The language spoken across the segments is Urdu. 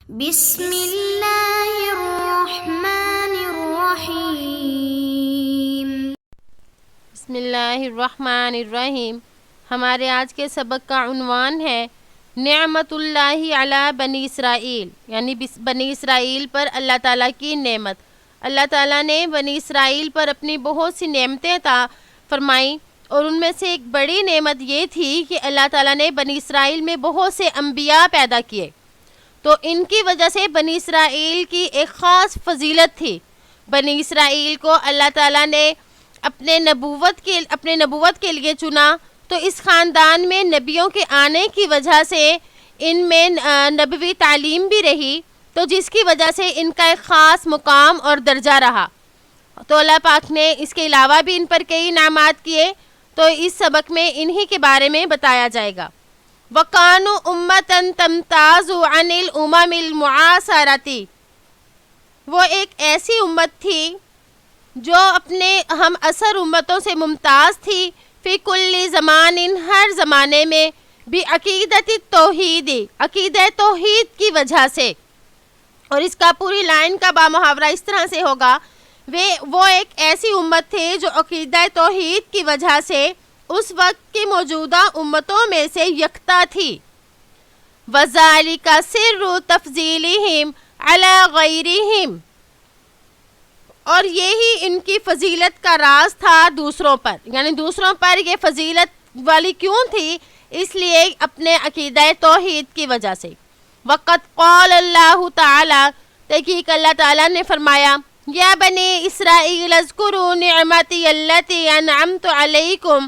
بسم اللہ الرحمن الرحیم۔ بسم اللہ الرحمن الرحیم۔ ہمارے آج کے سبق کا عنوان ہے نعمت اللہ علی بنی اسرائیل، یعنی بنی اسرائیل پر اللہ تعالیٰ کی نعمت۔ اللہ تعالیٰ نے بنی اسرائیل پر اپنی بہت سی نعمتیں عطا فرمائیں، اور ان میں سے ایک بڑی نعمت یہ تھی کہ اللہ تعالیٰ نے بنی اسرائیل میں بہت سے انبیاء پیدا کیے، تو ان کی وجہ سے بنی اسرائیل کی ایک خاص فضیلت تھی۔ بنی اسرائیل کو اللہ تعالیٰ نے اپنے نبوت کے لیے چنا، تو اس خاندان میں نبیوں کے آنے کی وجہ سے ان میں نبوی تعلیم بھی رہی، تو جس کی وجہ سے ان کا ایک خاص مقام اور درجہ رہا۔ تو اللہ پاک نے اس کے علاوہ بھی ان پر کئی انعامات کیے، تو اس سبق میں انہی کے بارے میں بتایا جائے گا۔ وَقَانُوا أُمَّةً تَمْتَازُ عَنِ الْأُمَمِ الْمُعَاصَرَةِ، وہ ایک ایسی امت تھی جو اپنے ہم عصر امتوں سے ممتاز تھی، فی کل زمان، ہر زمانے میں، بعقیدۃ التوحید، عقیدہ توحید کی وجہ سے۔ اور اس کا پوری لائن کا بامحاورہ اس طرح سے ہوگا، وہ ایک ایسی امت تھی جو عقیدہ توحید کی وجہ سے اس وقت کی موجودہ امتوں میں سے یکتا تھی۔ وَذَلِكَ سِرُّ تَفْضِيلِهِمْ عَلَى غَيْرِهِمْ، اور یہی ان کی فضیلت کا راز تھا دوسروں پر، یعنی دوسروں پر یہ فضیلت والی کیوں تھی؟ اس لیے اپنے عقیدہ توحید کی وجہ سے۔ وَقَدْ قَالَ اللَّهُ تَعَالَى، تحقیق اللہ تعالیٰ نے فرمایا، یا بنی اسرائیل اذکروا نعمتی التی انعمت علیکم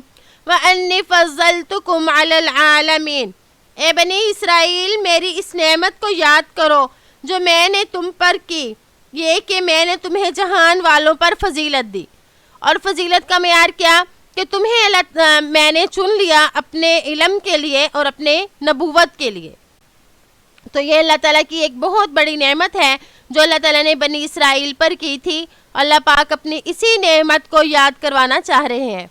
وَأَنِّي فَضَّلْتُكُمْ عَلَى الْعَالَمِينَ، اے بنی اسرائیل میری اس نعمت کو یاد کرو جو میں نے تم پر کی، یہ کہ میں نے تمہیں جہان والوں پر فضیلت دی۔ اور فضیلت کا معیار کیا؟ کہ تمہیں میں نے چن لیا اپنے علم کے لیے اور اپنے نبوت کے لیے۔ تو یہ اللہ تعالیٰ کی ایک بہت بڑی نعمت ہے جو اللہ تعالیٰ نے بنی اسرائیل پر کی تھی۔ اللہ پاک اپنی اسی نعمت کو یاد کروانا چاہ رہے ہیں۔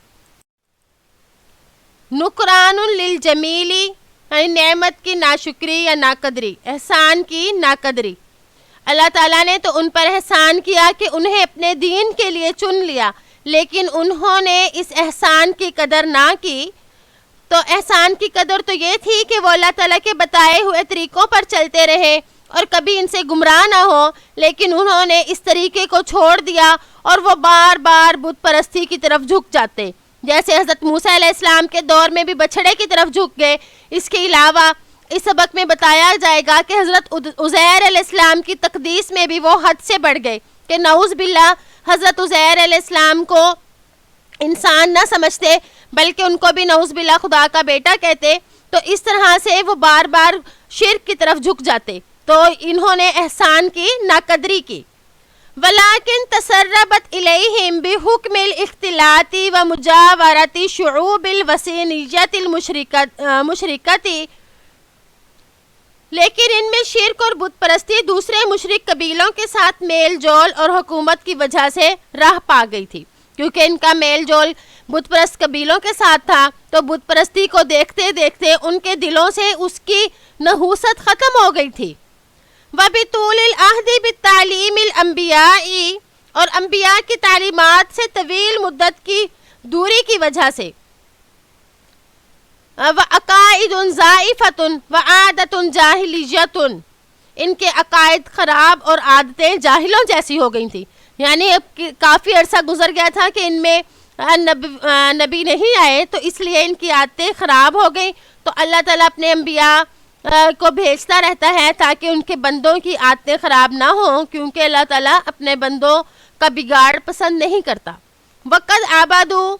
نقران للجمیل، یعنی نعمت کی ناشکری یا ناقدری، احسان کی ناقدری۔ اللہ تعالیٰ نے تو ان پر احسان کیا کہ انہیں اپنے دین کے لیے چن لیا، لیکن انہوں نے اس احسان کی قدر نہ کی۔ تو احسان کی قدر تو یہ تھی کہ وہ اللہ تعالیٰ کے بتائے ہوئے طریقوں پر چلتے رہے اور کبھی ان سے گمراہ نہ ہو، لیکن انہوں نے اس طریقے کو چھوڑ دیا اور وہ بار بار بت پرستی کی طرف جھک جاتے، جیسے حضرت موسیٰ علیہ السلام کے دور میں بھی بچھڑے کی طرف جھک گئے۔ اس کے علاوہ اس سبق میں بتایا جائے گا کہ حضرت عزیر علیہ السلام کی تقدیس میں بھی وہ حد سے بڑھ گئے کہ نعوذ باللہ حضرت عزیر علیہ السلام کو انسان نہ سمجھتے، بلکہ ان کو بھی نعوذ باللہ خدا کا بیٹا کہتے۔ تو اس طرح سے وہ بار بار شرک کی طرف جھک جاتے، تو انہوں نے احسان کی ناقدری کی۔ وَلَكِنْ تَسَرَّبَتْ إِلَيْهِمْ بِحُكْمِ الْاخْتِلَاطِ وَمُجَاوَرَةِ شُعُوبِ الْوَثَنِيَّةِ الْمُشْرِكَةِ، لیکن ان میں شرک اور بت پرستی دوسرے مشرک قبیلوں کے ساتھ میل جول اور حکومت کی وجہ سے راہ پا گئی تھی، کیونکہ ان کا میل جول بت پرست قبیلوں کے ساتھ تھا، تو بت پرستی کو دیکھتے دیکھتے ان کے دلوں سے اس کی نحوست ختم ہو گئی تھی۔ وَبِطُولِ الْعَهْدِ بِالتَّعْلِيمِ الْأَنْبِيَاءِ، اور انبیاء کی تعلیمات سے طویل مدت کی دوری کی وجہ سے۔ وَعَقَائِدٌ ضَعِيفَةٌ وَعَادَةٌ جَاهِلِيَّةٌ، ان کے عقائد خراب اور عادتیں جاہلوں جیسی ہو گئی تھیں، یعنی اب کافی عرصہ گزر گیا تھا کہ ان میں نبی نہیں آئے، تو اس لیے ان کی عادتیں خراب ہو گئیں۔ تو اللہ تعالیٰ اپنے انبیاء کو بھیجتا رہتا ہے تاکہ ان کے بندوں کی عادتیں خراب نہ ہوں، کیونکہ اللہ تعالیٰ اپنے بندوں کا بگاڑ پسند نہیں کرتا۔ وَقَدْ عَبَدُوا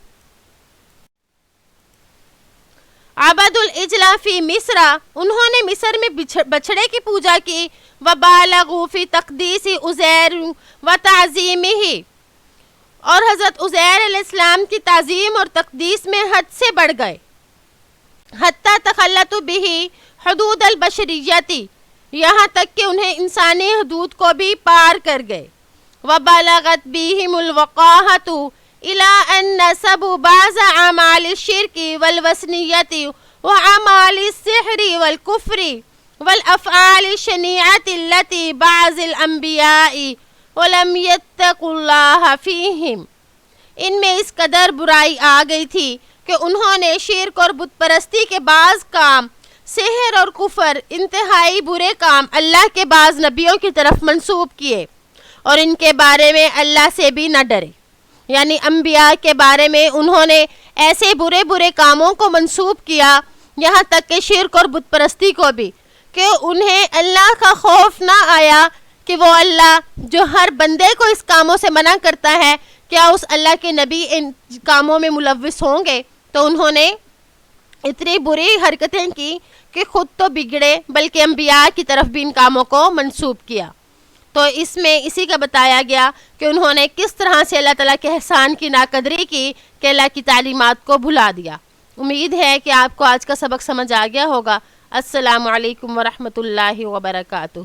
الْعِجْلَ فِي مِصْرَ، انہوں نے مصر میں بچھڑے کی پوجا کی۔ وَبَالَغُوا فِي تَقْدِيسِ عُزَيْرٍ وَتَعْظِيمِهِ، اور حضرت عزیر علیہ السلام کی تعظیم اور تقدیس میں حد سے بڑھ گئے۔ حَتَّى تَخَلَّطُوا بِهِ حدود البشریتی، یہاں تک کہ انہیں انسانی حدود کو بھی پار کر گئے۔ وَبَلَغَتْ بِهِمُ الْوَقَاحَةُ إِلَىٰ أَنْ نَسَبُوا بَعْضَ أَعْمَالِ الشِّرْكِ وَالْوَثْنِيَّةِ وَأَعْمَالِ السِّحْرِ وَالْكُفْرِ، والافعال الشنیعۃ التي بعض الانبیاء ولم يتقوا اللہ فیہم، ان میں اس قدر برائی آ گئی تھی کہ انہوں نے شرک اور بت پرستی کے بعض کام، سحر اور کفر، انتہائی برے کام اللہ کے بعض نبیوں کی طرف منسوب کیے اور ان کے بارے میں اللہ سے بھی نہ ڈرے۔ یعنی انبیاء کے بارے میں انہوں نے ایسے برے برے کاموں کو منسوب کیا، یہاں تک کہ شرک اور بت پرستی کو بھی، کہ انہیں اللہ کا خوف نہ آیا کہ وہ اللہ جو ہر بندے کو اس کاموں سے منع کرتا ہے، کیا اس اللہ کے نبی ان کاموں میں ملوث ہوں گے؟ تو انہوں نے اتنی بری حرکتیں کی کہ خود تو بگڑے بلکہ انبیاء کی طرف بھی ان کاموں کو منسوب کیا۔ تو اس میں اسی کا بتایا گیا کہ انہوں نے کس طرح سے اللہ تعالیٰ کے احسان کی ناقدری کی کہ اللہ کی تعلیمات کو بھلا دیا۔ امید ہے کہ آپ کو آج کا سبق سمجھ آ گیا ہوگا۔ السلام علیکم ورحمۃ اللہ وبرکاتہ۔